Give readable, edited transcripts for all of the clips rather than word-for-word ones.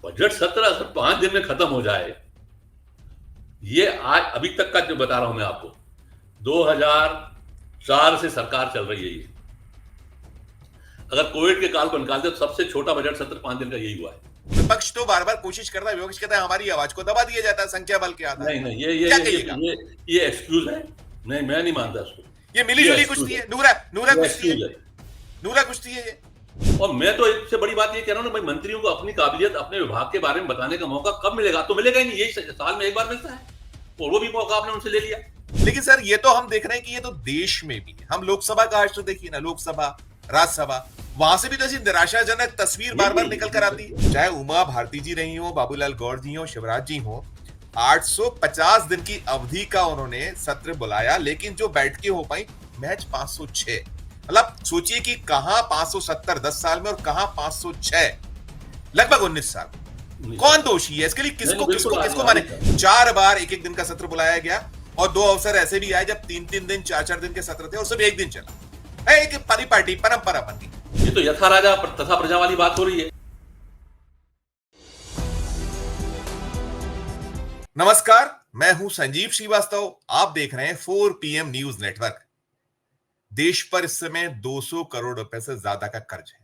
Budget सत्र अगर 5 दिन में खत्म हो जाए, ये आज अभी तक का जो बता रहा हूं मैं आपको, 2004 से सरकार चल रही है ये। अगर कोविड के काल को निकालते तो सबसे छोटा बजट सत्र 5 दिन का यही हुआ है। विपक्ष तो बार बार कोशिश करता है, विपक्ष कहता है हमारी आवाज को दबा दिया जाता है संख्या बल के आधार नहीं पर। नहीं, ये क्या ये ये कहिएगा? ये ये एक्सक्यूज है। नहीं, मैं नहीं मानता इसको। ये मिली ये जुली एक्सक्यूज कुश्ती है, है, नूरा ये कुश्ती है, एक्सक्यूज है। नूरा कुश्ती है ये। और मैं तो इससे बड़ी बात ये कह रहा हूं ना भाई, मंत्रियों को अपनी काबिलियत अपने विभाग के बारे में बताने का मौका कब मिलेगा? तो मिलेगा ही नहीं, यही साल में एक बार मिलता है और वो भी मौका आपने उनसे ले लिया। लेकिन सर ये तो हम देख रहे हैं कि ये तो देश में भी है। हम लोकसभा का आज तो देखिए ना, लोकसभा, राज्यसभा, वहां से भी तो ऐसी निराशाजनक तस्वीर बार बार निकल कर आती है। चाहे उमा भारती जी रही हो, बाबूलाल गौर जी हो, शिवराज जी हो, 850 दिन की अवधि का उन्होंने सत्र बुलाया, लेकिन जो बैठकें हो पाई महज 506। मतलब सोचिए कि कहां 570 10 साल में और कहां 506 लगभग 19 साल। कौन दोषी है इसके लिए? किसको किसको किसको माने? 4 बार एक एक दिन का सत्र बुलाया गया और 2 अवसर ऐसे भी आए जब 3-3 दिन 4-4 दिन के सत्र थे और सिर्फ एक दिन चला। एक परिपाटी परंपरा बन गई। ये तो यथा राजा तथा प्रजा वाली बात हो रही है। नमस्कार, मैं हूं संजीव श्रीवास्तव। आप देख रहे हैं 4 PM न्यूज नेटवर्क। देश पर इस समय 200 करोड़ रुपए से ज्यादा का कर्ज है।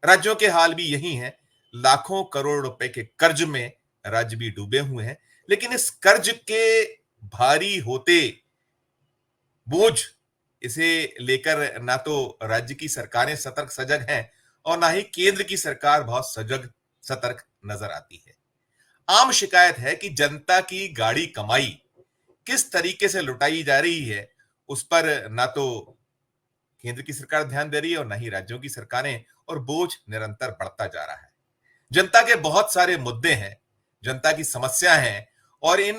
राज्यों के हाल भी यही है। लाखों करोड़ रुपए के कर्ज में राज्य भी डूबे हुए हैं। लेकिन इस कर्ज के भारी होते बोझ, इसे लेकर ना तो राज्य की सरकारें सतर्क सजग हैं और ना ही केंद्र की सरकार बहुत सजग सतर्क नजर आती है। आम शिकायत है कि जनता की गाड़ी कमाई किस तरीके से लुटाई जा रही है, उस पर ना तो केंद्र की सरकार ध्यान दे रही है और ना ही राज्यों की सरकारें, और बोझ निरंतर बढ़ता जा रहा है। जनता के बहुत सारे मुद्दे हैं, जनता की समस्या हैं, और इन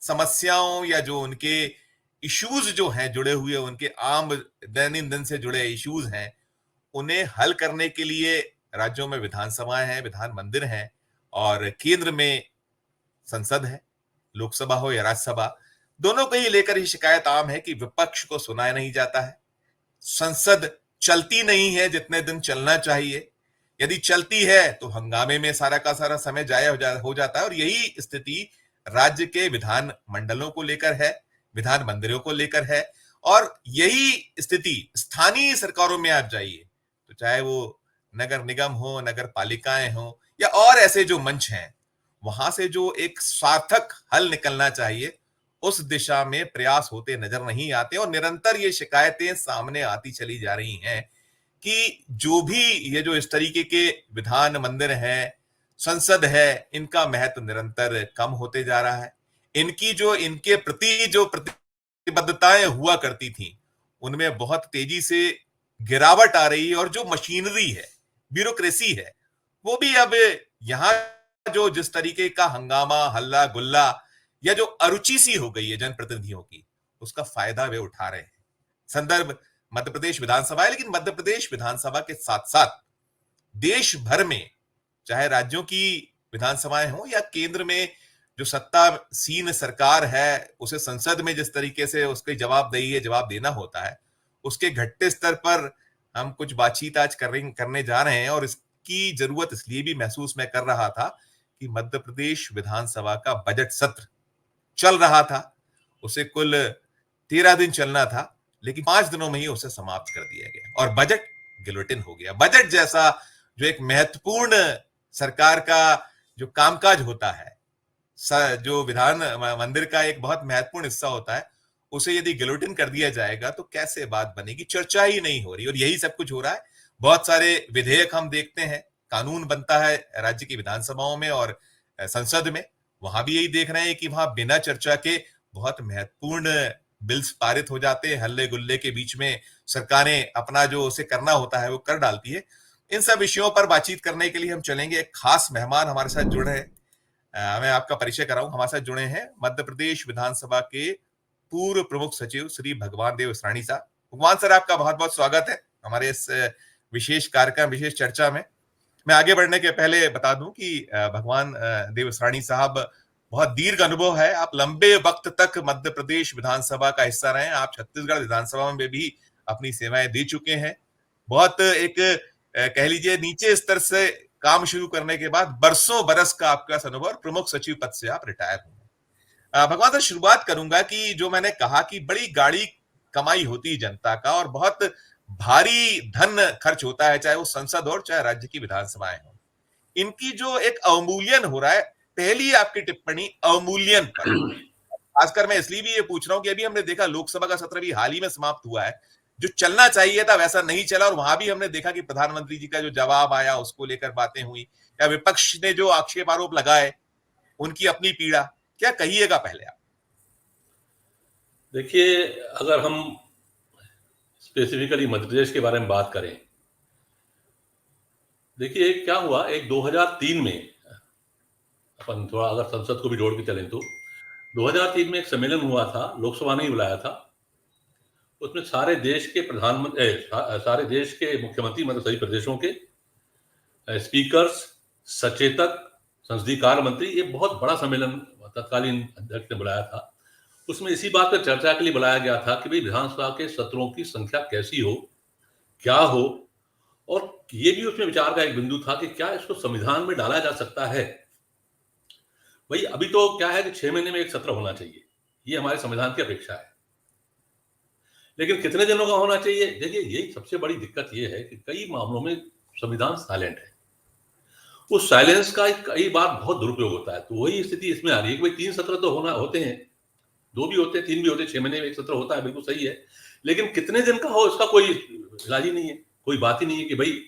समस्याओं या जो उनके इश्यूज जो हैं जुड़े हुए, उनके आम दैनंदिन से जुड़े इश्यूज हैं, उन्हें हल करने के लिए राज्यों में विधानसभाएं हैं, विधान मंदिर हैं, और केंद्र में संसद है, लोकसभा हो या राज्यसभा, दोनों को ही लेकर ही शिकायत आम है कि विपक्ष को सुना नहीं जाता है। संसद चलती नहीं है जितने दिन चलना चाहिए। यदि चलती है तो हंगामे में सारा का सारा समय जाया हो जाता है। और यही स्थिति राज्य के विधान मंडलों को लेकर है, विधान मंदिरों को लेकर है, और यही स्थिति स्थानीय सरकारों में आप जाइए तो चाहे वो नगर निगम हो, नगर पालिकाएं हो, या और ऐसे जो मंच हैं, वहां से जो एक सार्थक हल निकलना चाहिए उस दिशा में प्रयास होते नजर नहीं आते। और निरंतर ये शिकायतें सामने आती चली जा रही हैं कि जो भी ये जो इस तरीके के विधान मंदिर है, संसद है, इनका महत्व निरंतर कम होते जा रहा है। इनकी जो इनके प्रति जो प्रतिबद्धताएं हुआ करती थी, उनमें बहुत तेजी से गिरावट आ रही है। और जो मशीनरी है, ब्यूरोक्रेसी है, वो भी अब यहां जो जिस तरीके का हंगामा, हल्ला गुल्ला, या जो अरुचि सी हो गई है जनप्रतिनिधियों की, उसका फायदा वे उठा रहे हैं। संदर्भ मध्य प्रदेश विधानसभा है, लेकिन मध्य प्रदेश विधानसभा के साथ साथ देश भर में, चाहे राज्यों की विधानसभाएं हो या केंद्र में जो सत्तासीन सरकार है, उसे संसद में जिस तरीके से उसकी जवाबदेही है, जवाब देना होता है, उसके घटते स्तर पर हम कुछ बातचीत आज करने जा रहे हैं। और इसकी जरूरत इसलिए भी महसूस मैं कर रहा था कि मध्य प्रदेश विधानसभा का बजट सत्र चल रहा था। उसे कुल 13 दिन चलना था, लेकिन 5 दिनों में ही उसे समाप्त कर दिया गया और बजट गिलोटिन हो गया। बजट जैसा जो एक महत्वपूर्ण सरकार का जो कामकाज होता है, जो विधान मंदिर का एक बहुत महत्वपूर्ण हिस्सा होता है, उसे यदि गिलोटिन कर दिया जाएगा तो कैसे बात बनेगी? चर्चा ही नहीं हो रही, और यही सब कुछ हो रहा है। बहुत सारे विधेयक हम देखते हैं, कानून बनता है राज्य की विधानसभाओं में और संसद में, वहां भी यही देख रहे हैं कि वहां बिना चर्चा के बहुत महत्वपूर्ण बिल्स पारित हो जाते हैं। हल्ले गुल्ले के बीच में सरकारें अपना जो उसे करना होता है वो कर डालती है। इन सब विषयों पर बातचीत करने के लिए हम चलेंगे। एक खास मेहमान हमारे साथ जुड़े हैं। मैं आपका परिचय कराऊं। हमारे साथ जुड़े हैं मध्य प्रदेश विधानसभा के पूर्व प्रमुख सचिव श्री भगवान देव इसरानी साहब। भगवान सर, आपका बहुत बहुत स्वागत है हमारे इस विशेष कार्यक्रम, विशेष चर्चा में। मैं आगे बढ़ने के पहले बता दूं कि भगवान देव इसरानी साहब बहुत दीर्घ अनुभव है। आप लंबे वक्त तक मध्य प्रदेश विधानसभा का हिस्सा रहे हैं। आप छत्तीसगढ़ विधानसभा में भी अपनी सेवाएं दे चुके हैं। बहुत एक कह लीजिए नीचे स्तर से काम शुरू करने के बाद बरसों बरस का आपके पास अनुभव, प्रमुख सचिव पद से आप रिटायर हुए। भगवान से शुरुआत करूंगा कि जो मैंने कहा कि बड़ी गाड़ी कमाई होती जनता का और बहुत भारी धन खर्च होता है, चाहे वो संसद हो चाहे राज्य की विधानसभाएं हो। इनकी जो एक अवमूल्यन हो रहा है, पहली आपकी टिप्पणी अवमूल्यन पर, खासकर मैं इसलिए भी ये पूछ रहा हूं कि अभी हमने देखा लोकसभा का सत्र भी हाल ही में समाप्त हुआ है, जो चलना चाहिए था वैसा नहीं चला, और वहां भी हमने देखा कि प्रधानमंत्री जी का जो जवाब आया उसको लेकर बातें हुई, या विपक्ष ने जो आक्षेप आरोप लगाए उनकी अपनी पीड़ा, क्या कहिएगा पहले आप? देखिए, अगर हम स्पेसिफिकली मध्य प्रदेश के बारे में बात करें, देखिए क्या हुआ, एक 2003 में अपन थोड़ा अगर संसद को भी जोड़ के चलें तो 2003 में एक सम्मेलन हुआ था, लोकसभा ने ही बुलाया था। उसमें सारे देश के प्रधानमंत्री, सारे देश के मुख्यमंत्री, मतलब सभी प्रदेशों के स्पीकर्स, सचेतक, संसदीय कार्य मंत्री, ये बहुत बड़ा सम्मेलन तत्कालीन अध्यक्ष ने बुलाया था। उसमें इसी बात पर चर्चा के लिए बुलाया गया था कि भाई विधानसभा के सत्रों की संख्या कैसी हो, क्या हो, और ये भी उसमें विचार का एक बिंदु था कि क्या इसको संविधान में डाला जा सकता है। भाई अभी तो क्या है कि 6 महीने में एक सत्र होना चाहिए, ये हमारे संविधान की अपेक्षा है, लेकिन कितने दिनों का होना चाहिए? देखिए, यही सबसे बड़ी दिक्कत ये है कि कई मामलों में संविधान साइलेंट है, उस साइलेंस का कई बार बहुत दुरुपयोग होता है। तो वही स्थिति इसमें आ रही है कि भाई 3 सत्र तो होते हैं, 2 भी होते हैं, 3 भी होते हैं, 6 महीने में एक सत्र होता है, बिल्कुल सही है, लेकिन कितने दिन का हो इसका कोई इलाज ही नहीं है, कोई बात ही नहीं है कि भाई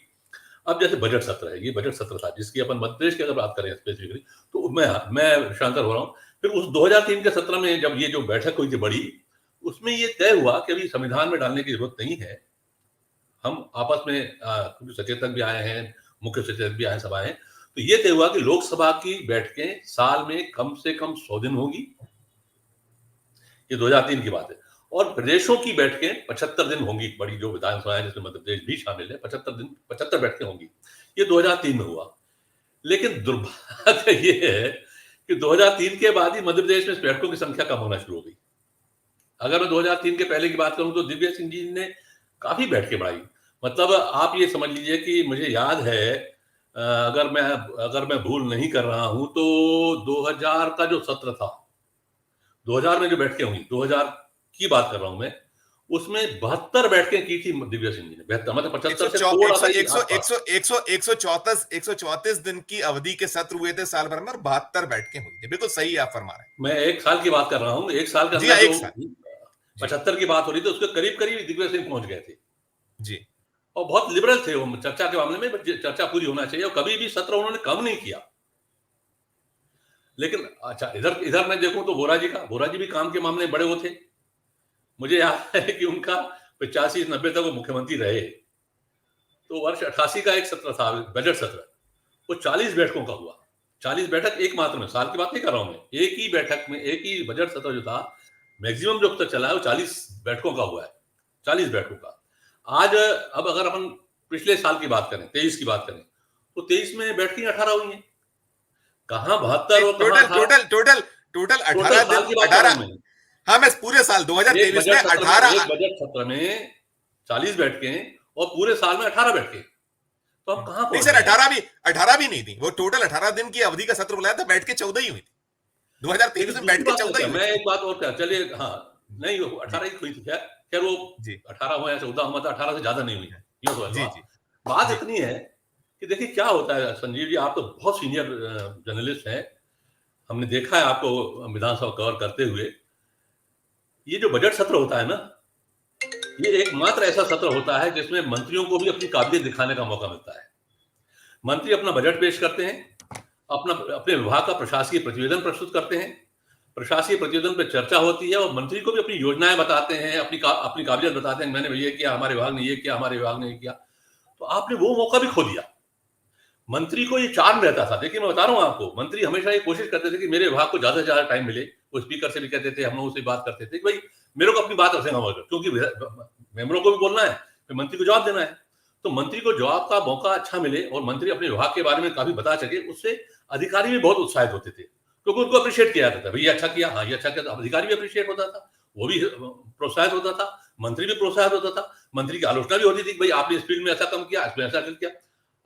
अब जैसे बजट सत्र है, ये बजट सत्र था जिसकी अपन मध्य प्रदेश की अगर बात करें स्पेसिफिकली, तो मैं शांतर हो रहा हूँ। फिर उस 2003 के सत्र में जब ये जो बैठक हुई थी बड़ी, उसमें ये तय हुआ कि अभी संविधान में डालने की जरूरत नहीं है, हम आपस में सचेतक भी आए हैं, मुख्य सचेतक भी आए, सब आए हैं, तो ये तय हुआ कि लोकसभा की बैठकें साल में कम से कम 100 दिन होगी, ये 2003 की बात है, और प्रदेशों की बैठकें 75 दिन होंगी, बड़ी जो विधानसभा है जिसमें मध्य प्रदेश भी शामिल है, 75 बैठकें होंगी, ये 2003 में हुआ। लेकिन दुर्भाग्य ये है कि 2003 के बाद ही मध्य प्रदेश में बैठकों की संख्या कम होना शुरू हो गई। अगर मैं 2003 के पहले की बात करूं तो दिव्या सिंह जी ने काफी बैठकें बढ़ाई, मतलब आप ये समझ लीजिए कि मुझे याद है, अगर मैं भूल नहीं कर रहा हूं तो 2000 का जो सत्र था, 2000 में जो बैठकें हुई, 2000 की बात कर रहा हूं मैं, उसमें 72 बैठकें की थी दिव्या सिंह जी ने, 72 मतलब 75 से थोड़ा सा 134 दिन की अवधि के सत्र हुए थे साल भर में, और 72 बैठकें हुई थी। बिल्कुल सही आप फरमा रहे हैं। मैं एक साल की बात कर रहा हूं, एक साल के अंदर जो 75 की बात हो रही थी, उसके करीब करीब दिग्विजय सिंह पहुंच गए थे जी, और बहुत लिबरल थे वो चर्चा के मामले में, चर्चा पूरी होना चाहिए, और कभी भी सत्र उन्होंने कम नहीं किया। लेकिन अच्छा, इधर मैं देखूं तो बोरा जी भी काम के मामले में बड़े वो थे। मुझे याद है कि उनका 85-90 तक वो मुख्यमंत्री रहे, तो वर्ष 88 का एक सत्र था, बजट सत्र, वो 40 बैठकों का हुआ। 40 बैठक एक मात्र में, साल की बात नहीं कर रहा हूं मैं, एक ही बैठक में, एक ही बजट सत्र जो था, मैक्सिमम जो अब तक चला है वो 40 बैठकों का हुआ है, 40 बैठकों का। आज अब अगर अपन पिछले साल की बात करें, 23 की बात करें, तो 23 में बैठकें 18 हुई हैं, कहां 72 और टोटल 18 दिन, हाँ मैं पूरे साल 2023 में 18, एक बजट सत्र में 40 बैठकें और पूरे साल में 18 बैठकें, तो हम कहां नहीं सर, 18 भी नहीं थी, वो टोटल 18 दिन की अवधि का सत्र बुलाया था, बैठ के 14 ही हुई थी 2023 में, बैठ के 14 ही। मैं एक बात और क्या, चलिए, हाँ नहीं 18 ही हुई थी, खैर वो 18 हो या 14 हो, मतलब 18 से ज्यादा नहीं हुई है, ये तो बात इतनी है कि देखिए क्या होता है। संजीव जी, आप तो बहुत सीनियर जर्नलिस्ट हैं, हमने देखा है आपको विधानसभा कवर करते हुए। ये जो बजट सत्र होता है ना, ये एकमात्र ऐसा सत्र होता है जिसमें मंत्रियों को भी अपनी काबिलियत दिखाने का मौका मिलता है। मंत्री अपना बजट पेश करते हैं, अपने विभाग का प्रशासकीय प्रतिवेदन प्रस्तुत करते हैं, प्रशासकीय प्रतिवेदन पर चर्चा होती है और मंत्री को भी अपनी योजनाएं बताते हैं, अपनी काबिलियत बताते हैं, मैंने ये किया, हमारे विभाग ने ये किया, हमारे विभाग ने ये किया। तो आपने वो मौका भी खो दिया। मंत्री को ये चार्म रहता था, देखिए मैं बता रहा हूं आपको, मंत्री हमेशा ये कोशिश करते थे कि मेरे विभाग को ज्यादा से ज्यादा टाइम मिले। वो स्पीकर से भी कहते थे, हम लोगों से बात करते थे कि भाई मेरे को अपनी बात रखना होगा, क्योंकि मेंबरों को भी बोलना है, फिर मंत्री को जवाब देना है। तो मंत्री को जवाब का मौका अच्छा मिले और मंत्री अपने विभाग के बारे में काफी बता सके, उससे अधिकारी भी बहुत उत्साहित होते थे, क्योंकि उनको अप्रिशिएट किया जाता था, भाई ये अच्छा किया, हाँ ये अच्छा किया, अधिकारी भी अप्रिशिएट होता था, वो भी प्रोत्साहित होता था, मंत्री भी प्रोत्साहित होता था, मंत्री की आलोचना भी होती थी, भाई आपने इस फील्ड में ऐसा कम किया, इसमें ऐसा किया।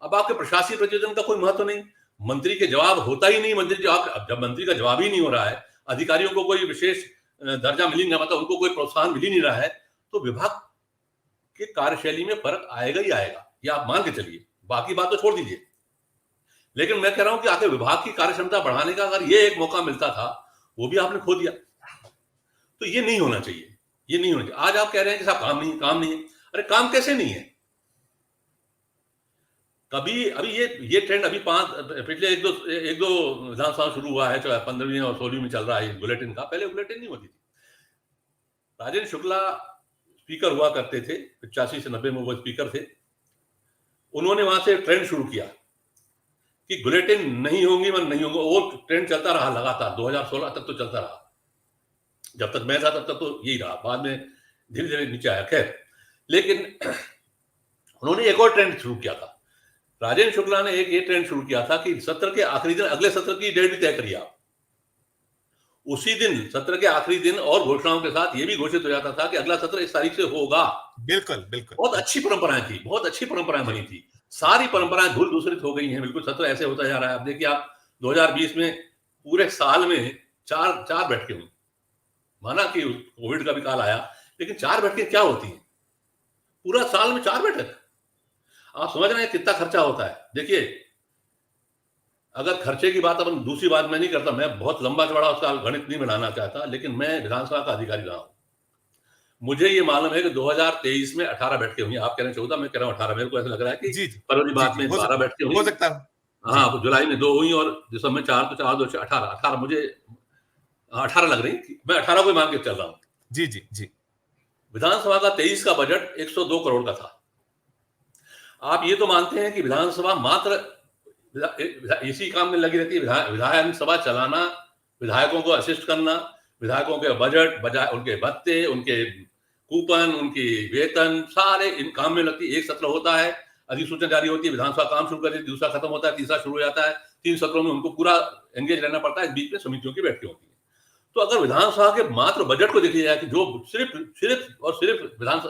अब आपके प्रशासनिक प्रतिवेदन का कोई महत्व नहीं, मंत्री के जवाब होता ही नहीं। मंत्री जवाब, जब मंत्री का जवाब ही नहीं हो रहा है, अधिकारियों को कोई विशेष दर्जा मिल ही नहीं, मतलब उनको कोई प्रोत्साहन मिल ही नहीं रहा है, तो विभाग के कार्यशैली में फर्क आएगा ही आएगा, ये आप मान के चलिए। बाकी बात तो छोड़ दीजिए, लेकिन मैं कह रहा हूं कि आखिर विभाग की कार्यक्षमता बढ़ाने का अगर ये एक मौका मिलता था, वो भी आपने खो दिया। तो ये नहीं होना चाहिए, ये नहीं होना चाहिए। आज आप कह रहे हैं कि साहब काम नहीं है। अरे काम कैसे नहीं है? कभी अभी ये ट्रेंड अभी पिछले एक दो विधानसभा शुरू हुआ है, चाहे 15वीं और 16वीं में चल रहा है बुलेटिन का। पहले बुलेटिन नहीं होती थी। राजेंद्र शुक्ला स्पीकर हुआ करते थे, 85 से 90 में वो स्पीकर थे। उन्होंने वहां से ट्रेंड शुरू किया कि बुलेटिन नहीं होंगी, मन नहीं होंगे। वो ट्रेंड चलता रहा लगातार, 2016 तक तो चलता रहा। जब तक मैं था तब तक तो यही रहा, बाद में धीरे धीरे नीचे आया। खैर, लेकिन उन्होंने एक और ट्रेंड शुरू किया था। राजेंद्र शुक्ला ने एक ये ट्रेंड शुरू किया था कि सत्र के आखिरी दिन, अगले सत्र की डेट भी तय करिए आप। उसी दिन, सत्र के आखिरी दिन, और घोषणाओं के साथ ये भी घोषित हो जाता था कि अगला सत्र इस तारीख से होगा। बिल्कुल बिल्कुल। बहुत अच्छी परंपराएं थी, बहुत अच्छी परंपराएं बनी थी। सारी परंपराएं धूल दूसरित हो गई हैं। बिल्कुल सत्र ऐसे होता जा रहा है। आप देखिए, आप 2020 में पूरे साल में चार बैठकें हुई। माना कि कोविड का भी काल आया, लेकिन 4 बैठकें क्या होती हैं? पूरा साल में 4 बैठक। आप समझ रहे हैं कितना खर्चा होता है? देखिए, अगर खर्चे की बात, अपन दूसरी बात मैं नहीं करता, मैं बहुत लंबा चौड़ा उसका गणित नहीं बनाना चाहता, लेकिन मैं विधानसभा का अधिकारी रहा हूं। मुझे ये मालूम है कि 2023 में 18 बैठकें हुई। आप कह रहे हैं 14, मैं कह रहा हूं 18। मेरे को ऐसा लग रहा है कि फरवरी बाद में 12 बैठकें हुई, हो सकता है। हाँ, जुलाई में 2 हुई और दिसंबर में 4, तो 4 2 18 मुझे 18 लग रही। मैं 18 को मान के चल रहा हूँ। जी जी जी। विधानसभा का 23 का बजट 102 करोड़ का था। आप ये तो मानते हैं कि विधानसभा मात्र इसी काम में लगी रहती है, विधानसभा चलाना, विधायकों को असिस्ट करना, विधायकों के बजट, बजाय उनके भत्ते, उनके कूपन, उनकी वेतन, सारे इन काम में लगती है। एक सत्र होता है, अधिसूचना जारी होती है, विधानसभा काम शुरू करती है, दूसरा खत्म होता है, तीसरा शुरू हो जाता है। 3 सत्रों में उनको पूरा एंगेज रहना पड़ता है। बीच में समितियों की बैठकें होती है। तो अगर विधानसभा के मात्र बजट को देखिए जाए कि जो सिर्फ विधान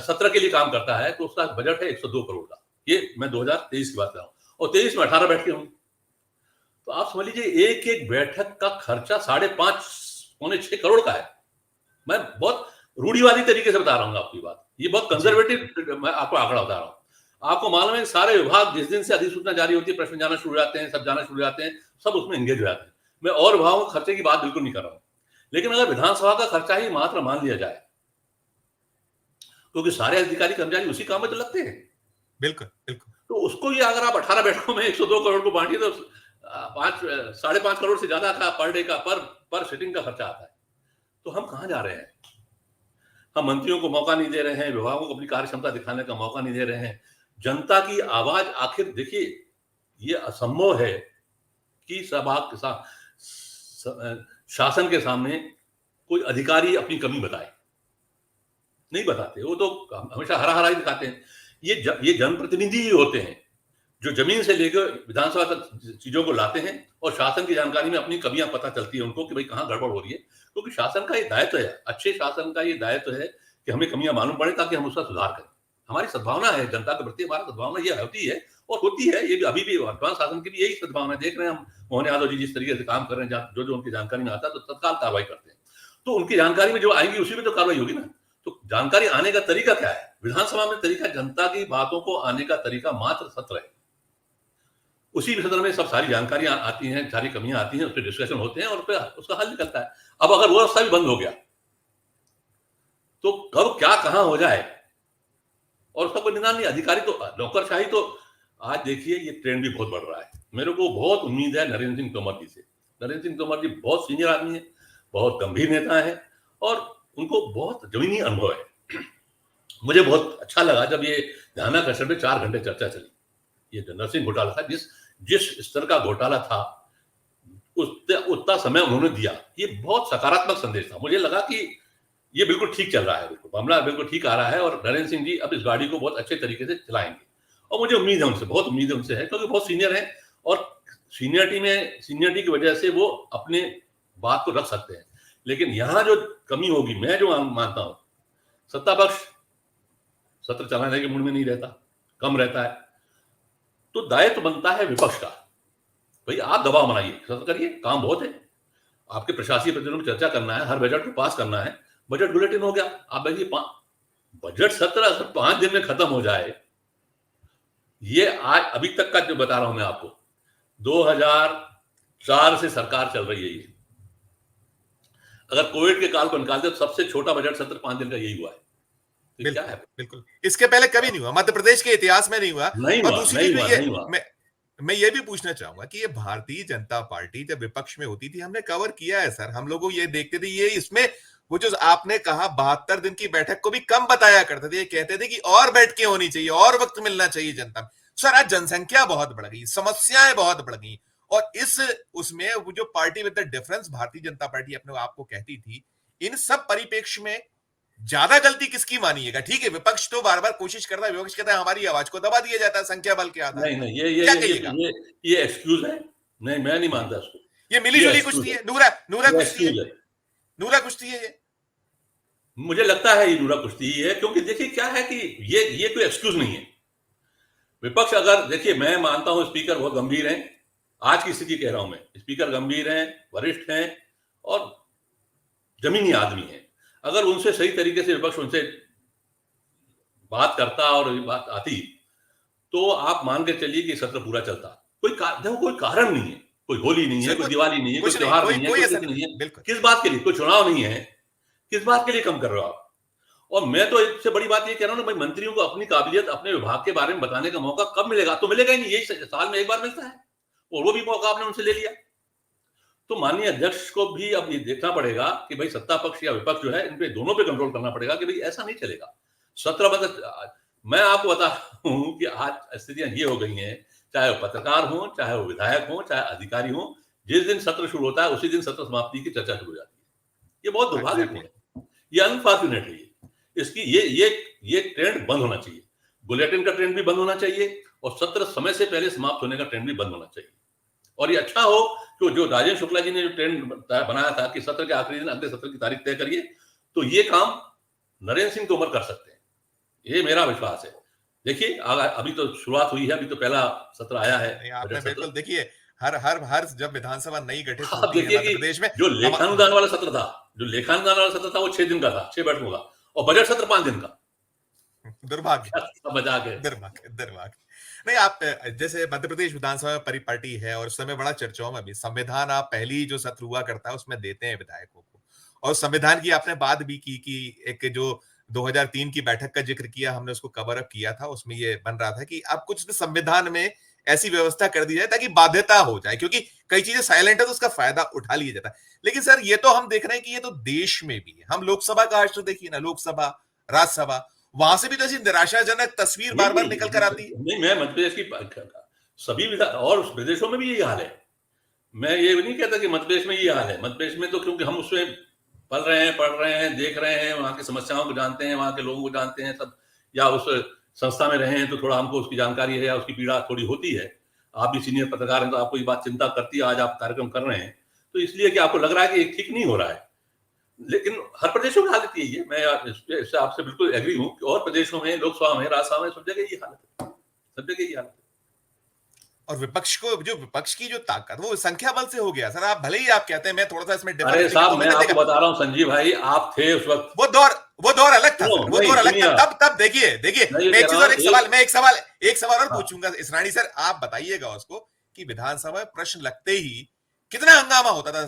सत्र के लिए काम करता है, तो उसका बजट है 102 करोड़ का। ये मैं 2023 की बात कर रहा हूँ, और 23 में 18 बैठकें हुई। तो आप समझ लीजिए एक एक बैठक का खर्चा 5.5 पौने 6 करोड़ का है। मैं बहुत रूढ़िवादी तरीके से बता रहा हूँ आपकी बात, ये बहुत कंजर्वेटिव मैं आपको आंकड़ा बता रहा हूँ। आपको मालूम है सारे विभाग जिस दिन से अधिसूचना जारी होती है, प्रश्न जाना शुरू हो जाते हैं, सब जाना शुरू हो जाते हैं, सब उसमें एंगेज हो जाते हैं। मैं और विभागों के खर्चे की बात बिल्कुल नहीं कर रहा हूँ, लेकिन अगर विधानसभा का खर्चा ही मात्र मान लिया जाए, क्योंकि सारे अधिकारी कर्मचारी उसी काम में तो लगते हैं। बिल्कुल बिल्कुल। तो उसको ये अगर आप 18 बैठकों में 102 करोड़ को बांटिए, तो 5.5 करोड़ से ज्यादा का पर डे का पर सिटिंग का खर्चा आता है। तो हम कहाँ जा रहे हैं? हम मंत्रियों को मौका नहीं दे रहे हैं, विभागों को अपनी कार्यक्षमता दिखाने का मौका नहीं दे रहे हैं। जनता की आवाज, आखिर देखिए, ये असंभव है कि सभा के साथ शासन के सामने कोई अधिकारी अपनी कमी बताए। नहीं बताते, वो तो हमेशा हरा हरा ही दिखाते हैं। ये जनप्रतिनिधि ही होते हैं जो जमीन से लेकर विधानसभा तक चीजों को लाते हैं, और शासन की जानकारी में अपनी कमियां पता चलती है उनको कि भाई कहाँ गड़बड़ हो रही है। क्योंकि शासन का ये दायित्व है, अच्छे शासन का ये दायित्व है कि हमें कमियां मालूम पड़े ताकि हम उसका सुधार करें। हमारी सद्भावना है जनता के प्रति, हमारी सद्भावना ये होती है और होती है। ये भी अभी भी वर्तमान शासन की भी यही सद्भावना देख रहे हैं हम। मोहन यादव जी जिस तरीके से काम कर रहे हैं, जो उनकी जानकारी में आता है तो तत्काल कार्रवाई करते हैं। तो उनकी जानकारी में जो आएगी उसी में तो कार्रवाई होगी ना। तो जानकारी आने का तरीका क्या है? विधानसभा में तरीका, जनता की बातों को आने का तरीका मात्र सत्र है। उसी सत्र में सब सारी जानकारियां आती हैं, सारी कमियां आती हैं, उस पर डिस्कशन होते हैं और फिर उसका हल निकलता है। अब अगर वो रास्ता भी बंद हो गया तो कब क्या कहां हो जाए, और उसका कोई निदान नहीं। अधिकारी तो, नौकरशाही तो आज देखिए ये ट्रेंड भी बहुत बढ़ रहा है। मेरे को बहुत उम्मीद है नरेंद्र सिंह तोमर जी से। नरेंद्र सिंह तोमर जी बहुत सीनियर आदमी है, बहुत गंभीर नेता है, और उनको बहुत जमीनी अनुभव है। मुझे बहुत अच्छा लगा जब ये ध्यानाकर्षण में 4 घंटे चर्चा चली। ये जो नरसिंह घोटाला था, जिस स्तर का घोटाला था, उतना समय उन्होंने दिया। ये बहुत सकारात्मक संदेश था। मुझे लगा कि ये बिल्कुल ठीक चल रहा है, बिल्कुल मामला बिल्कुल ठीक आ रहा है, और नरेंद्र सिंह जी अब इस गाड़ी को बहुत अच्छे तरीके से चलाएंगे। और मुझे उम्मीद है उनसे, बहुत उम्मीद है उनसे है, क्योंकि बहुत सीनियर है, और सीनियरिटी की वजह से वो अपने बात को रख सकते हैं। लेकिन यहाँ जो कमी होगी, मैं जो मानता हूँ, सत्ता पक्ष सत्र चलाने के मूड में नहीं रहता, कम रहता है। तो दायित्व बनता है विपक्ष का, भाई आप दबाव बनाइए, सत्र करिए, काम बहुत है, आपके प्रशासकीय प्रतिनिधियों में चर्चा करना है, हर बजट को पास करना है, बजट बुलेटिन हो गया, आप बैठिए, बजट सत्र अगर 5 दिन में खत्म हो जाए, ये आज अभी तक का जो बता रहा हूं मैं आपको, 2004 से सरकार चल रही है ये, अगर कोविड के काल को निकालते तो सबसे छोटा बजट सत्र 5 दिन का यही हुआ है। तो क्या है? बिल्कुल, इसके पहले कभी नहीं हुआ, मध्य प्रदेश के इतिहास में नहीं हुआ। और दूसरी चीज ये मैं ये भी पूछना चाहूंगा कि ये भारतीय जनता पार्टी जब विपक्ष में होती थी, हमने कवर किया है सर, हम लोग ये देखते थे, ये इसमें वो जो आपने कहा 72 दिन की बैठक को भी कम बताया करते थे, ये कहते थे कि और बैठकें होनी चाहिए, और वक्त मिलना चाहिए जनता में। सर आज जनसंख्या बहुत बढ़ गई, समस्याएं बहुत बढ़ गई, और इस उसमें वो जो party with the difference Bharatiya Janata party अपने आप को कहती थी, इन सब परिप्रेक्ष्य में ज्यादा गलती किसकी मानिएगा? ठीक है, विपक्ष तो बार बार कोशिश करता है, विपक्ष कहता है हमारी आवाज को दबा दिया जाता है संख्या बल के आधार पर। क्या कहिएगा? ये एक्सक्यूज है, नहीं मैं नहीं मानता इसको। ये मिलीजुली कुश्ती है, नूरा कुश्ती है, नूरा कुश्ती है। ये मुझे लगता है ये नूरा कुश्ती ही है, क्योंकि देखिए क्या है कि ये कोई एक्सक्यूज नहीं है। विपक्ष अगर, देखिए मैं मानता हूं स्पीकर बहुत गंभीर हैं, आज की स्थिति कह रहा हूं मैं, स्पीकर गंभीर हैं, वरिष्ठ हैं और जमीनी आदमी हैं। अगर उनसे सही तरीके से विपक्ष उनसे बात करता और बात आती, तो आप मान के चलिए कि सत्र पूरा चलता। देखो कोई कारण नहीं है, कोई होली नहीं है, कोई दिवाली नहीं है, कोई त्योहार नहीं है, कोई कुछ नहीं है, किस बात के लिए, कोई चुनाव नहीं है, किस बात के लिए कम कर रहे हो आप? और मैं तो इससे बड़ी बात ये कह रहा हूं ना, भाई मंत्रियों को अपनी काबिलियत अपने विभाग के बारे में बताने का मौका कब मिलेगा? तो मिलेगा ही नहीं, यही साल में एक बार मिलता है, और वो भी मौका आपने उनसे ले लिया। तो माननीय अध्यक्ष को भी अब ये देखना पड़ेगा कि भाई सत्ता पक्ष या विपक्ष जो है, इन पे दोनों पे कंट्रोल करना पड़ेगा कि भाई ऐसा नहीं चलेगा। सत्र मतलब मैं आपको बता रहा हूं कि आज स्थितियां ये हो गई हैं, चाहे वो पत्रकार हो, चाहे वो विधायक हो, चाहे अधिकारी हो, जिस दिन सत्र शुरू होता है उसी दिन सत्र समाप्ति की चर्चा शुरू हो जाती है। ये बहुत दुर्भाग्यपूर्ण है, ये अनफॉर्चुनेट है। इसकी ये ट्रेंड बंद होना चाहिए, बुलेटिन का ट्रेंड भी बंद होना चाहिए, और सत्र समय से पहले समाप्त होने का ट्रेंड भी बंद होना चाहिए। और ये अच्छा हो कि जो राजेंद्र शुक्ला जी ने जो ट्रेंड बनाया था कि सत्र के आखिरी दिन अगले सत्र की तारीख तय करिए, तो ये काम नरेंद्र सिंह तोमर कर सकते हैं, ये मेरा विश्वास है। देखिए अभी तो शुरुआत हुई है, अभी तो पहला सत्र आया है। आपने बिल्कुल देखिए, हर जब विधानसभा नई गठित होती है मध्य प्रदेश में, जो लेखानुदान वाला सत्र था वो 6 दिन का था, 6 बैठकों का, और बजट सत्र 5 दिन का। दुर्भाग्य नहीं। आप जैसे मध्य प्रदेश विधानसभा में परिपाटी है, और उस समय बड़ा चर्चाओं में भी संविधान आप पहली जो सत्र हुआ करता है उसमें देते हैं विधायकों को, और संविधान की आपने बात भी की कि एक जो 2003 की बैठक का जिक्र किया, हमने उसको कवर अप किया था, उसमें ये बन रहा था कि आप कुछ संविधान में ऐसी व्यवस्था कर दी जाए ताकि बाध्यता हो जाए, क्योंकि कई चीजें साइलेंट है तो उसका फायदा उठा लिया जाता है। लेकिन सर ये तो हम देख रहे हैं कि ये तो देश में भी है, हम लोकसभा का आज तो देखिए ना, लोकसभा राज्यसभा, वहां से भी तो ऐसी निराशाजनक तस्वीर बार बार निकल कर आती है। नहीं, मैं मध्य प्रदेश की सभी और प्रदेशों में भी यही हाल है। मैं ये नहीं कहता कि मध्य प्रदेश में ये हाल है, मध्य प्रदेश में तो क्योंकि हम उसमें पल रहे हैं, पढ़ रहे हैं, देख रहे हैं, वहां की समस्याओं को जानते हैं, वहां के लोगों को जानते हैं सब, या उस संस्था में रहे हैं तो थोड़ा हमको उसकी जानकारी है या उसकी पीड़ा थोड़ी होती है। आप भी सीनियर पत्रकार हैं तो आपको ये बात चिंता करती है, आज आप कार्यक्रम कर रहे हैं तो इसलिए कि आपको लग रहा है कि ठीक नहीं हो रहा है, लेकिन हर प्रदेशों में हालत यही है। मैं इससे आपसे बिल्कुल एग्री हूं कि और प्रदेशों में, लोकसभा में, राज्यसभा में, सब जगह यही हालत है, सब जगह यही हालत है। और विपक्ष की जो ताकत वो संख्या बल से हो गया सर। आप भले ही आप कहते हैं, मैं थोड़ा सा इसमें अरे साहब मैं आपको बता रहा हूं संजीव भाई, आप थे उस वक्त, वो दौर अलग था, वो दौर अलग था। तब देखिए मैं एक सवाल और पूछूंगा इस रानी सर, आप बताइएगा उसको कि विधानसभा में प्रश्न लगते ही कितना हंगामा होता था,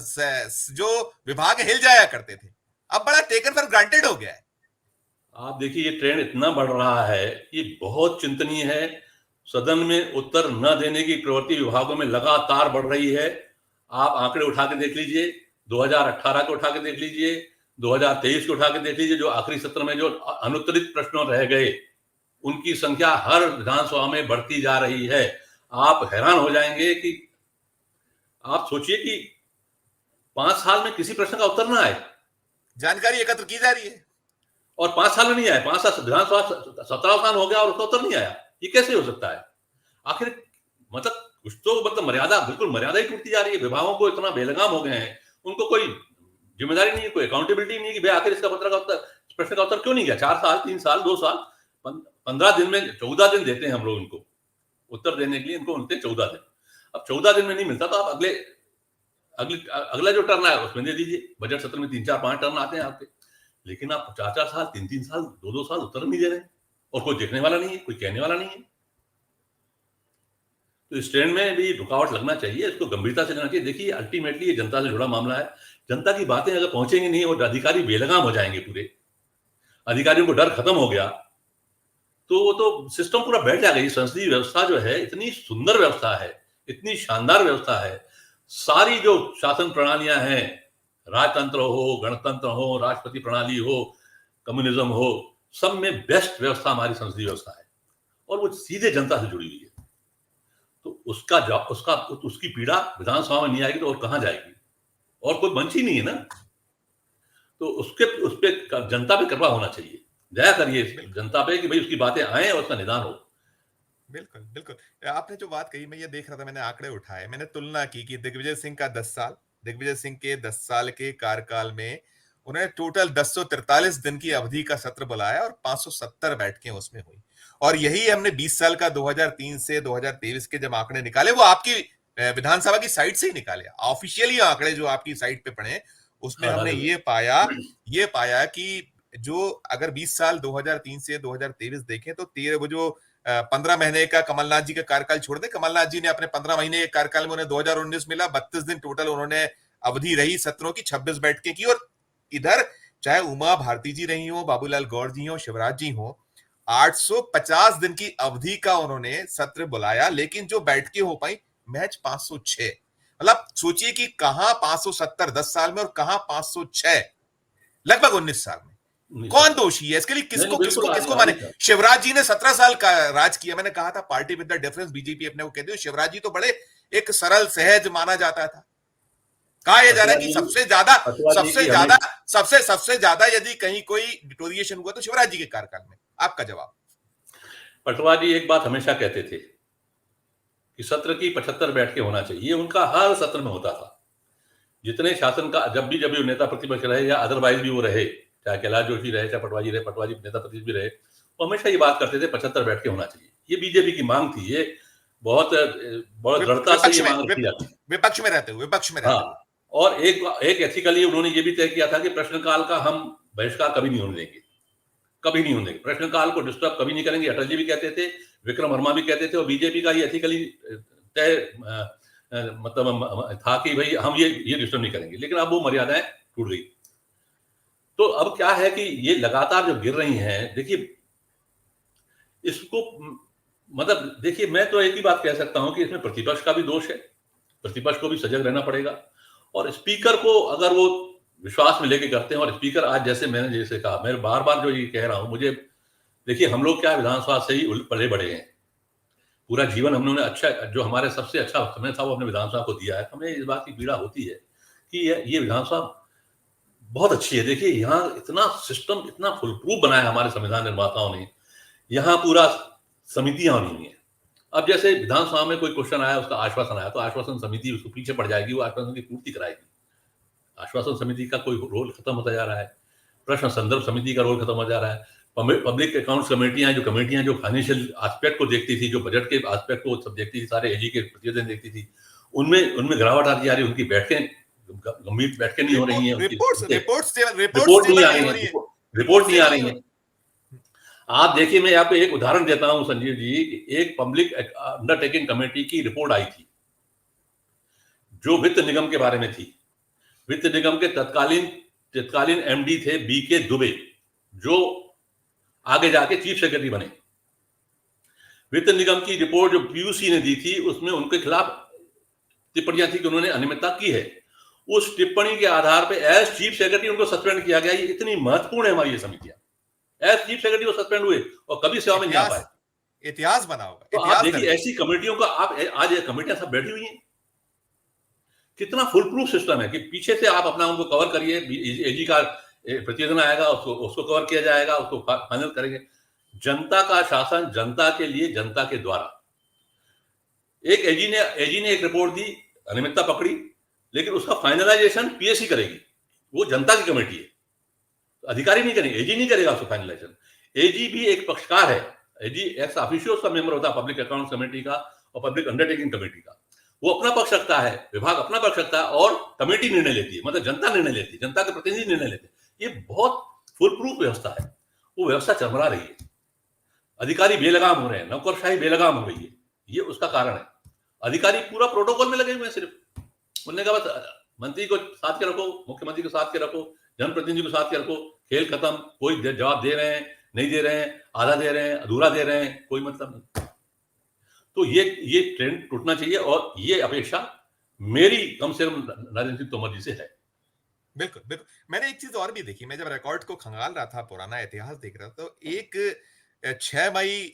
जो विभाग हिल जाया करते थे, अब बड़ा टेकन फॉर ग्रांटेड हो गया है। आप देखिए ये ट्रेंड इतना बढ़ रहा है, ये बहुत चिंतनीय है। सदन में उत्तर न देने की प्रवृत्ति विभागों में लगातार बढ़ रही है। आप आंकड़े उठा के देख लीजिए, 2018 को उठा के देख लीजिए, 2023 को उठा के देख लीजिए, जो आखिरी सत्र में जो अनुत्तरित प्रश्न रह गए उनकी संख्या हर विधानसभा में बढ़ती जा रही है। आप हैरान हो जाएंगे कि आप सोचिए कि 5 साल में किसी प्रश्न का उत्तर ना आए, जानकारी एकत्र की जा रही है, और 5 साल में नहीं आए, 5 साल विधानसभा 17 साल हो गया और उसका उत्तर नहीं आया, ये कैसे हो सकता है? आखिर मतलब कुछ तो मतलब बिल्कुल मर्यादा ही टूटती जा रही है। विभागों को इतना बेलगाम हो गए हैं, उनको कोई जिम्मेदारी नहीं है, कोई अकाउंटेबिलिटी नहीं है कि भाई आखिर इसका प्रश्न का उत्तर क्यों नहीं गया। 4 साल, 3 साल, 2 साल, 15 दिन में 14 दिन देते हैं हम लोग इनको, उत्तर देने के लिए इनको मिलते 14 दिन। अब 14 दिन में नहीं मिलता तो आप अगला जो टर्न आया उसमें दे दीजिए। बजट सत्र में 3-4-5 टर्न आते हैं आपके, लेकिन आप 4-4 साल, 3-3 साल, 2-2 साल उत्तर नहीं दे रहे हैं और कोई देखने वाला नहीं है, कोई कहने वाला नहीं है। तो इस ट्रेंड में भी रुकावट लगना चाहिए, इसको गंभीरता से लेना चाहिए। देखिए अल्टीमेटली ये जनता से जुड़ा मामला है। जनता की बातें अगर पहुंचेंगी नहीं और अधिकारी बेलगाम हो जाएंगे, पूरे अधिकारियों को डर खत्म हो गया, तो वो तो सिस्टम पूरा बैठ जाएगा। ये संसदीय व्यवस्था जो है इतनी सुंदर व्यवस्था है, इतनी शानदार व्यवस्था है। सारी जो शासन प्रणालियां हैं, राजतंत्र हो, गणतंत्र हो, राष्ट्रपति प्रणाली हो, कम्युनिज्म हो, सब में बेस्ट व्यवस्था हमारी संसदीय व्यवस्था है और वो सीधे जनता से जुड़ी हुई है। तो उसकी पीड़ा विधानसभा में नहीं आएगी तो और कहां जाएगी? और कोई मंच ही नहीं है ना। तो उस पे जनता पे कृपा होना चाहिए, दया करिए जनता पे कि भाई उसकी बातें आए और उसका निदान हो। बिल्कुल बिल्कुल, आपने जो बात कही मैं ये देख रहा था, मैंने आंकड़े उठाए, मैंने तुलना की कि दिग्विजय सिंह का 10 साल, दिग्विजय सिंह के 10 साल के कार्यकाल में उन्होंने टोटल 1043 दिन की अवधि का सत्र बुलाया और 570 बैठकें उसमें हुई। और यही हमने 20 साल का 2003 से 2023 के जब आंकड़े निकाले, वो आपकी विधानसभा की साइट से ही निकाले, ऑफिशियली आंकड़े जो आपकी साइट पे पढ़े उसमें हमने ये पाया कि जो अगर 20 साल 2003 से 2023 देखें तो 13 वो जो 15 महीने का कमलनाथ जी का कार्यकाल छोड़ दे, कमलनाथ जी ने अपने 15 महीने के कार्यकाल में उन्हें 2019 मिला, 32 दिन टोटल उन्होंने अवधि रही सत्रों की, 26 बैठकें की। और इधर चाहे उमा भारती जी रही हो, बाबूलाल गौर जी हो, शिवराज जी हो, 850 दिन की अवधि का उन्होंने सत्र बुलाया, लेकिन जो बैठकें हो पाई महज 506। मतलब सोचिए कि कहां 570 10 साल में और कहां 506 लगभग 19 साल में। कौन दोषी है इसके लिए? किसको माने? शिवराज जी ने 17 साल का राज किया। मैंने कहा था party with the difference, BJP अपने को कहती है, शिवराज जी तो बड़े एक सरल सहज माना जाता था। कहा यह जा रहा है कि सबसे ज्यादा यदि कहीं कोई डिटोरिएशन हुआ तो शिवराज जी के कार्यकाल में। आपका जवाब? पटवा जी एक बात हमेशा कहते थे कि सत्र की 75 बैठकें होना चाहिए। ये उनका हर सत्र में होता था। जितने शासन का जब भी नेता प्रतिपक्ष रहे या अदरवाइज भी वो रहे, चाहे कैलाश जोशी रहे, चाहे पटवा जी रहे, पटवा जी नेता प्रतिपक्ष भी रहे, वो हमेशा ये बात करते थे 75 बैठकें होना चाहिए। ये बीजेपी की मांग थी, ये बहुत दृढ़ता से ये मांग रखी जाती है विपक्ष में रहते हुए। हाँ, और एक एथिकली उन्होंने ये भी तय किया था कि प्रश्नकाल का हम बहिष्कार कभी नहीं होने देंगे, कभी नहीं होने देंगे, प्रश्नकाल को डिस्टर्ब कभी नहीं करेंगे। अटल जी भी कहते थे, विक्रम वर्मा भी कहते थे, और बीजेपी का ये एथिकली तय मतलब था कि भाई हम ये डिस्टर्ब नहीं करेंगे। लेकिन अब वो मर्यादाएं टूट गई। तो अब क्या है कि ये लगातार जो गिर रही हैं, देखिए इसको मतलब देखिए, मैं तो एक ही बात कह सकता हूं कि इसमें प्रतिपक्ष का भी दोष है, प्रतिपक्ष को भी सजग रहना पड़ेगा। और स्पीकर को अगर वो विश्वास में लेके करते हैं, और स्पीकर आज जैसे कहा, मैं बार बार जो ये कह रहा हूं, मुझे देखिए हम लोग क्या विधानसभा से ही पले बड़े हैं, पूरा जीवन हमने अच्छा, जो हमारे सबसे अच्छा समय था वो अपने विधानसभा को दिया है। हमें इस बात की पीड़ा होती है कि ये विधानसभा बहुत अच्छी है। देखिए यहाँ इतना सिस्टम, इतना फुल प्रूफ बनाया हमारे संविधान निर्माताओं ने। यहाँ पूरा समितियां होनी हुई है। अब जैसे विधानसभा में कोई क्वेश्चन आया, उसका आश्वासन आया, तो आश्वासन समिति उसको पीछे पड़ जाएगी, वो आश्वासन की पूर्ति कराएगी। आश्वासन समिति का कोई रोल खत्म होता जा रहा है, प्रश्न संदर्भ समिति का रोल खत्म हो जा रहा है। पब्लिक अकाउंट्स कमेटियां जो फाइनेंशियल एस्पेक्ट को देखती थी, जो बजट के एस्पेक्ट को सब देखती थी, सारे एजी के प्रतिवेदन देखती थी, उनमें गिरावट आती जा रही है। उनकी बैठकें गंभीर बैठकें नहीं हो रही हैं, रिपोर्ट नहीं आ रही है। आप देखिए, मैं आपको एक उदाहरण देता हूं संजीव जी, एक पब्लिक अंडरटेकिंग कमेटी की रिपोर्ट आई थी जो वित्त निगम के बारे में थी। वित्त निगम के तत्कालीन एमडी थे बीके दुबे, जो आगे जाके चीफ सेक्रेटरी बने। वित्त निगम की रिपोर्ट जो पीयूसी ने दी थी, उसमें उनके खिलाफ टिप्पणियां थी कि उन्होंने अनियमितता की है। उस टिप्पणी के आधार पर एज चीफ सेक्रेटरी उनको सस्पेंड किया गया। ये इतनी महत्वपूर्ण है हमारी ये समितियां। एज चीफ सेक्रेटरी वो सस्पेंड हुए और कभी सेवा में नहीं आ पाए। इतिहास बना होगा। तो आप देखिए ऐसी कमेटियों का, आप आज ये कमेटियां सब बैठी हुई हैं, कितना फुल प्रूफ सिस्टम है कि पीछे से आप अपना उनको कवर करिए। एजी का प्रतिवेदन आएगा, उसको कवर किया जाएगा, उसको फाइनल करेंगे। जनता का शासन जनता के लिए, जनता के द्वारा। एक एजी ने एक रिपोर्ट दी, अनियमितता पकड़ी, लेकिन उसका फाइनलाइजेशन पीएससी करेगी। वो जनता की कमेटी है, अधिकारी नहीं करेंगे, एजी नहीं करेगा उसको फाइनलाइजेशन। एजी भी एक पक्षकार है, जी एक्स ऑफिशियो उसका मेंबर होता है पब्लिक अकाउंट्स कमेटी का और पब्लिक अंडरटेकिंग कमेटी का। वो अपना पक्ष रखता है, विभाग अपना पक्ष रखता है और कमेटी निर्णय लेती है, मतलब जनता निर्णय लेती है, जनता के प्रतिनिधि निर्णय लेते हैं। ये बहुत फुल प्रूफ व्यवस्था है। वो व्यवस्था चरमरा रही है, अधिकारी बेलगाम हो रहे हैं, नौकरशाही बेलगाम हो रही है। ये उसका कारण है। अधिकारी पूरा प्रोटोकॉल में लगे हुए हैं, सिर्फ उन्होंने कहा बस मंत्री को साथ के रखो, मुख्यमंत्री को साथ के रखो, जनप्रतिनिधि को साथ के रखो, खेल खत्म। कोई जवाब दे रहे हैं, नहीं दे रहे हैं, आधा दे रहे हैं, अधूरा दे रहे हैं, कोई मतलब नहीं। तो ये ट्रेंड टूटना चाहिए और ये अपेक्षा मेरी कम से कम नरेंद्र सिंह तोमर जी से है। बिल्कुल बिल्कुल। मैंने एक चीज और भी देखी, मैं जब रिकॉर्ड को खंगाल रहा था, पुराना इतिहास देख रहा था, तो एक 6 मई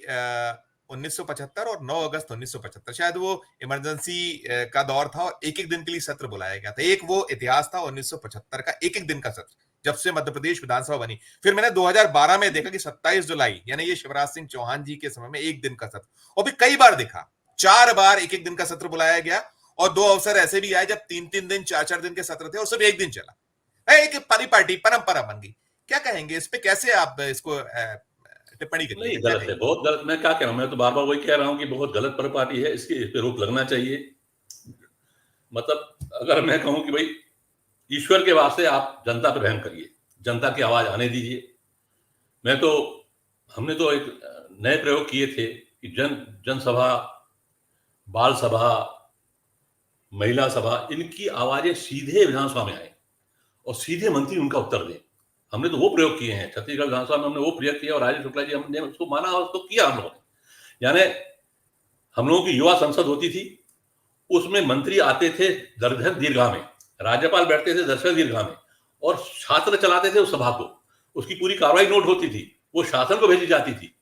1975 और 9 अगस्त 1975 शायद वो इमरजेंसी का दौर था और एक एक दिन के लिए सत्र बुलाया गया था। एक वो इतिहास था 1975 का एक एक दिन का सत्र, जब से मध्य प्रदेश विधानसभा बनी। फिर मैंने 2012 में देखा कि 27 जुलाई यानी ये शिवराज सिंह चौहान जी के समय में एक दिन का सत्र, और भी कई बार देखा 4 बार एक एक दिन का सत्र बुलाया गया। और 2 अवसर ऐसे भी आए जब 3-3 दिन 4-4 दिन के सत्र थे और सिर्फ एक दिन चला। एक परिपाटी परंपरा बन गई। क्या कहेंगे इस पे, कैसे आप इसको टिप्पणी नहीं, करिएगा, क्या गलत है, कहेंगे? बहुत गलत। मैं क्या कह रहा हूं, मैं तो बार बार वही कह रहा हूं कि बहुत गलत परिपाटी है, इस पे रोक लगना चाहिए। मतलब अगर मैं कहूं कि भाई ईश्वर के वास्ते आप जनता पर रहम करिए, जनता की आवाज आने दीजिए। हमने तो एक नए प्रयोग किए थे कि जनसभा, बाल सभा, महिला सभा, इनकी आवाजें सीधे विधानसभा में आए और सीधे मंत्री उनका उत्तर दें। हमने तो वो प्रयोग किए हैं छत्तीसगढ़ विधानसभा में, हमने वो प्रयोग किया और राजेश शुक्ला जी हमने उसको माना और उसको किया हम लोगों ने। यानी हम लोगों की युवा संसद होती थी, उसमें मंत्री आते थे दर्शन दीर्घा में, राज्यपाल बैठते थे दर्शन दीर्घा में और छात्र चलाते थे उस सभा को, उसकी पूरी कार्रवाई नोट होती थी, वो शासन को भेजी जाती थी।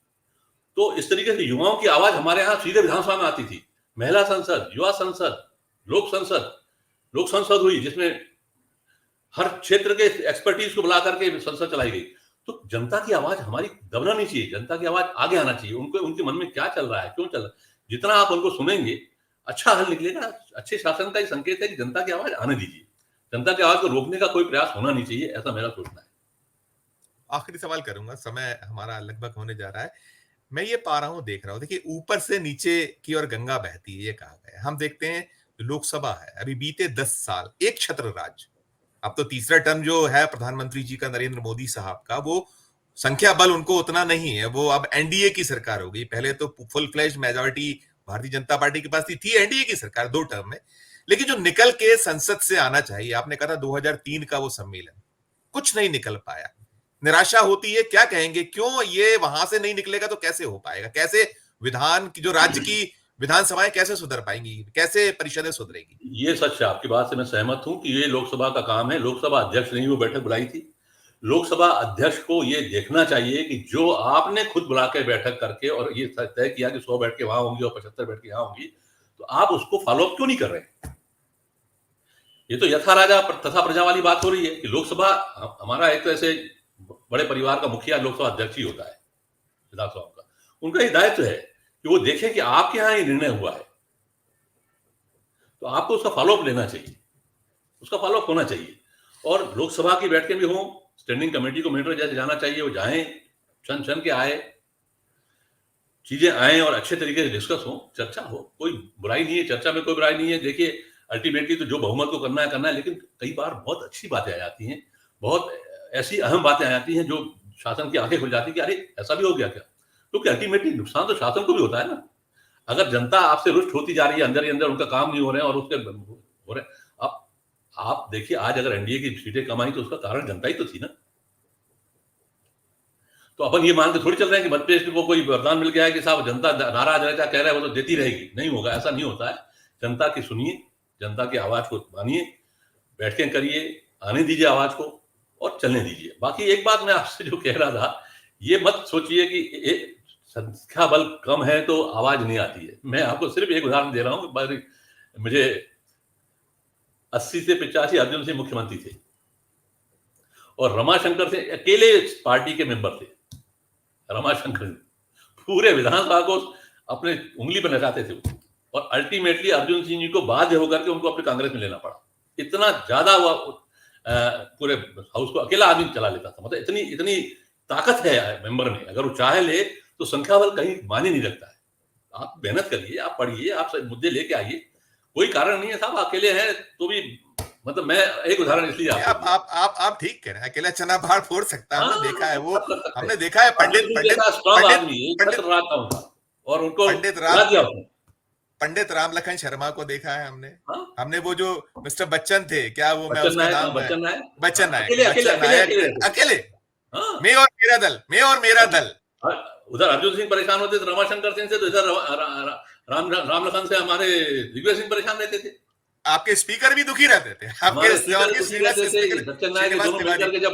तो इस तरीके से युवाओं की आवाज हमारे यहाँ सीधे विधानसभा में आती थी। महिला संसद, युवा संसद, लोक संसद हुई जिसमें हर क्षेत्र के एक्सपर्टीज को बुला करके संसद चलाई गई। तो जनता की आवाज हमारी दबना नहीं चाहिए, जनता की आवाज आगे आना चाहिए। उनको उनके मन में क्या चल रहा है, क्यों चल रहा है, जितना आप उनको सुनेंगे अच्छा हल निकलेगा। अच्छे शासन का ही संकेत है कि जनता की आवाज आने दीजिए, जनता की आवाज को रोकने का कोई प्रयास होना नहीं चाहिए, ऐसा मेरा सोचना है। आखिरी सवाल करूंगा, समय हमारा लगभग होने जा रहा है। मैं ये पा रहा हूं, देख रहा हूं, देखिए ऊपर से नीचे की ओर गंगा बहती है, ये कहा गया है। हम देखते हैं लोकसभा है, अभी बीते 10 साल एक छत्र राज, अब तो तीसरा टर्म जो है प्रधानमंत्री जी का, नरेंद्र मोदी साहब का, वो संख्या बल उनको उतना नहीं है, वो अब एनडीए की सरकार हो गई। पहले तो full fledge majority Bharatiya Janata party के पास थी एनडीए की सरकार 2 टर्म में। लेकिन जो निकल के संसद से आना चाहिए, आपने कहा था 2003 का वो सम्मेलन, कुछ नहीं निकल पाया, निराशा होती है। क्या कहेंगे, क्यों ये वहां से नहीं निकलेगा तो कैसे हो पाएगा? कैसे विधान की, जो राज्य की विधानसभाएं कैसे सुधर पाएंगी, कैसे परिषदें सुधरेगी? ये सच है, आपकी बात से मैं सहमत हूं कि ये लोकसभा का काम है। लोकसभा अध्यक्ष ने वो बैठक बुलाई थी। लोकसभा अध्यक्ष को ये देखना चाहिए कि जो आपने खुद बुला के बैठक करके और ये तय किया कि 100 बैठ के वहां होंगी और 75 बैठ के यहां होंगी, तो आप उसको फॉलो अप क्यों नहीं कर रहे हैं? ये तो यथा राजा तथा प्रजा वाली बात हो रही है कि लोकसभा, हमारा एक तो ऐसे बड़े परिवार का मुखिया लोकसभा अध्यक्ष ही होता है विधानसभा का, उनका ही दायित्व है कि वो देखें कि आपके यहाँ ये निर्णय हुआ है, तो आपको उसका फॉलोअप लेना चाहिए, उसका फॉलोअप होना चाहिए। और लोकसभा की बैठकें भी हों, स्टैंडिंग कमेटी को मीटर जैसे जाना चाहिए, वो जाएं, छन के आए, चीजें आए और अच्छे तरीके से डिस्कस हो, चर्चा हो, कोई बुराई नहीं है, चर्चा में कोई बुराई नहीं है। देखिए अल्टीमेटली तो जो बहुमत को करना है, लेकिन कई बार बहुत अच्छी बातें आ जाती हैं, बहुत ऐसी अहम बातें आ जाती हैं जो शासन की आंखें खुल जाती है कि अरे ऐसा भी हो गया क्या। क्योंकि अल्टीमेटली नुकसान तो शासन को भी होता है ना। अगर जनता आपसे रुष्ट होती जा रही है, अंदर ही अंदर उनका काम नहीं हो रहे हैं और उसके हो रहे, अब आप देखिए आज अगर एनडीए की सीटें कम आई तो उसका कारण जनता ही तो थी ना। तो अपन ये मान के थोड़ी चल रहे हैं कि मध्य प्रदेश को कोई वरदान मिल गया है कि साहब जनता नाराज रहता कह रहा है वो तो देती रहेगी। नहीं होगा, ऐसा नहीं होता है। जनता की सुनिए, जनता की आवाज को मानिए, बैठकें करिए, आने दीजिए आवाज को और चलने दीजिए। बाकी एक बात मैं आपसे जो कह रहा था, ये मत सोचिए कि संख्या बल कम है तो आवाज नहीं आती है। मैं आपको सिर्फ एक उदाहरण दे रहा हूँ। मुझे 80 से 85 अर्जुन सिंह मुख्यमंत्री थे और रमाशंकर से अकेले पार्टी के मेंबर थे। रमाशंकर पूरे विधानसभा को अपने उंगली पर नचाते थे और अल्टीमेटली अर्जुन सिंह जी को बाध्य होकर के उनको अपने कांग्रेस में लेना पड़ा। इतना ज्यादा हुआ, पूरे हाउस को अकेला आदमी चला लेता था। मतलब इतनी ताकत है मेंबर में, अगर वो चाहे ले तो संख्या बल कहीं मायने नहीं रखता है। आप मेहनत करिए, आप पढ़िए, आप मुद्दे लेके आइए, कोई कारण नहीं है साहब, अकेले हैं तो भी, मतलब मैं एक उदाहरण इसलिए आप ठीक कह रहे हैं, अकेला चना बाहर फोड़ सकता है, हमने देखा है वो, सब कर सकते हमने हैं। देखा है अर्जुन पंडित सिंह पंडित जैसा स्ट्रांग पंडित आदमी एक पंडित छत्र राज था उनका, और उनको पंडित हरा राम दिया उसने। पंडित रामलखन शर्मा को देखा है हमने। हाँ, हमने वो जो मिस्टर बच्चन थे, क्या वो, मैं बच्चन उसका नायक, हाँ, नाम है, बच्चन नायक, बच्चन हाँ, नायक, अकेले अकेले बच्चन अकेले नायक अकेले रहते थे। अकेले, हाँ, मैं और मेरा दल, मैं और मेरा दल। उधर अर्जुन सिंह परेशान होते थे रमाशंकर सिंह से, तो इधर राम लखन से हमारे दिग्विजय सिंह परेशान रहते थे। आपके स्पीकर भी दुखी रहते थे, आपके हमारे स्पीकर आपके दुखी रहते थे, स्पीकर बच्चन नायक श्रीनिवास दोनों तिवारी। मिलकर के जब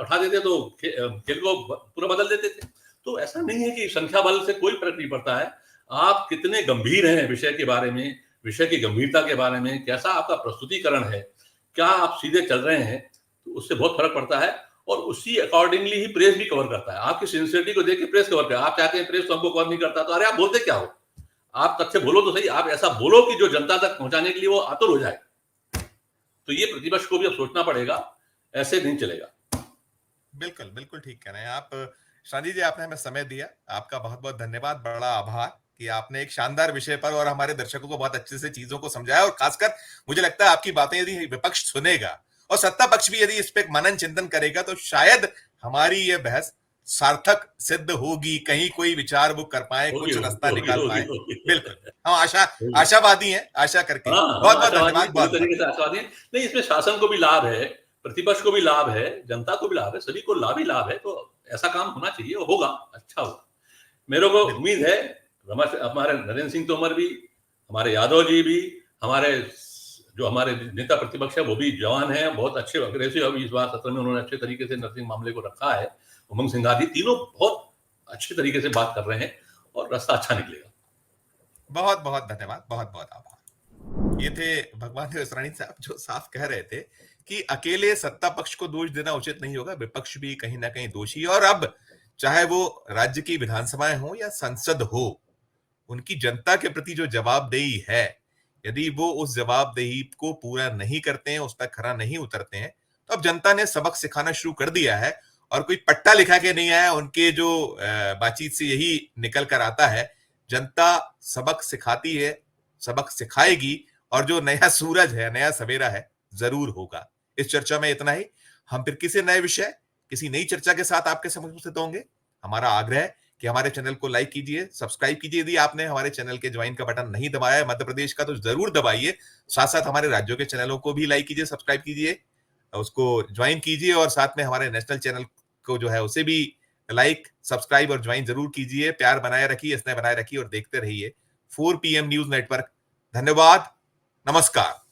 उठा देते तो खेल को पूरा बदल देते थे। तो ऐसा नहीं है कि संख्या बल से कोई फर्क नहीं पड़ता है। आप कितने गंभीर हैं विषय के बारे में, विषय की गंभीरता के बारे में, कैसा आपका प्रस्तुतिकरण है, क्या आप सीधे चल रहे हैं, तो उससे बहुत फर्क पड़ता है। और उसी अकॉर्डिंगली ही प्रेस भी कवर करता है। आपकी सिंसियरिटी को देख के प्रेस कवर करता है। आप चाहते हैं प्रेस तो हमको कवर नहीं करता, तो अरे आप बोलते क्या हो, आप तथ्य बोलो तो सही, आप ऐसा बोलो कि जो जनता तक पहुंचाने के लिए वो आतुर हो जाए। तो ये प्रतिपक्ष को भी अब सोचना पड़ेगा, ऐसे नहीं चलेगा। बिल्कुल बिल्कुल ठीक कह रहे हैं आप शादी जी, आपने हमें समय दिया, आपका बहुत बहुत धन्यवाद, बड़ा आभार कि आपने एक शानदार विषय पर और हमारे दर्शकों को बहुत अच्छे से चीजों को समझाया। और खासकर मुझे लगता है आपकी बातें यदि विपक्ष सुनेगा और सत्ता पक्ष भी यदि इस पे मनन चिंतन करेगा, तो शायद हमारी ये बहस सार्थक सिद्ध होगी, कहीं कोई विचार वो कर पाए, होगी कुछ होगी रास्ता होगी निकाल होगी पाए। होगी बिल्कुल, हम होगी। आशावादी हैं, आशा करके हाँ, बहुत हम बहुत आशावादी हैं, धन्यवाद, पूरी बहुत तरीके से आशावादी हैं। नहीं, इसमें शासन को भी लाभ है, प्रतिपक्ष को भी लाभ है, जनता को भी लाभ है, सभी को लाभ ही लाभ है। तो ऐसा काम होना चाहिए, होगा, अच्छा होगा। मेरे को उम्मीद है हमारे नरेंद्र सिंह तोमर भी, हमारे यादव जी भी, हमारे जो हमारे नेता प्रतिपक्ष है वो भी जवान हैं, बहुत अच्छे अग्रेसिव, अभी इस बार सत्र में उन्होंने अच्छे तरीके से नरसिंह मामले को रखा है। उमंग सिंघाजी तीनों बहुत अच्छे तरीके से बात कर रहे हैं और रास्ता अच्छा निकलेगा। बहुत बहुत धन्यवाद, बहुत बहुत आभार। ये थे भगवान देवसरानी साहब, जो साफ कह रहे थे कि अकेले सत्ता पक्ष को दोष देना उचित नहीं होगा, विपक्ष भी कहीं ना कहीं दोषी है। और अब चाहे वो राज्य की विधानसभाएं हो या संसद हो, उनकी जनता के प्रति जो जवाबदेही है, यदि वो उस जवाबदेही को पूरा नहीं करते हैं, उस पर खरा नहीं उतरते हैं, तो अब जनता ने सबक सिखाना शुरू कर दिया है। और कोई पट्टा लिखा के नहीं आया, उनके जो बातचीत से यही निकल कर आता है, जनता सबक सिखाती है, सबक सिखाएगी, और जो नया सूरज है, नया सवेरा है, जरूर होगा। इस चर्चा में इतना ही। हम फिर किसी नए विषय, किसी नई चर्चा के साथ आपके समक्ष उपस्थित होंगे। हमारा आग्रह है कि हमारे चैनल को लाइक कीजिए, सब्सक्राइब कीजिए। यदि आपने हमारे चैनल के ज्वाइन का बटन नहीं दबाया है मध्य प्रदेश का, तो जरूर दबाइए। साथ साथ हमारे राज्यों के चैनलों को भी लाइक कीजिए, सब्सक्राइब कीजिए, उसको ज्वाइन कीजिए। और साथ में हमारे नेशनल चैनल को जो है उसे भी लाइक, सब्सक्राइब और ज्वाइन जरूर कीजिए। प्यार बनाए रखिए, स्नेह बनाए रखिए और देखते रहिए 4 PM न्यूज नेटवर्क। धन्यवाद, नमस्कार।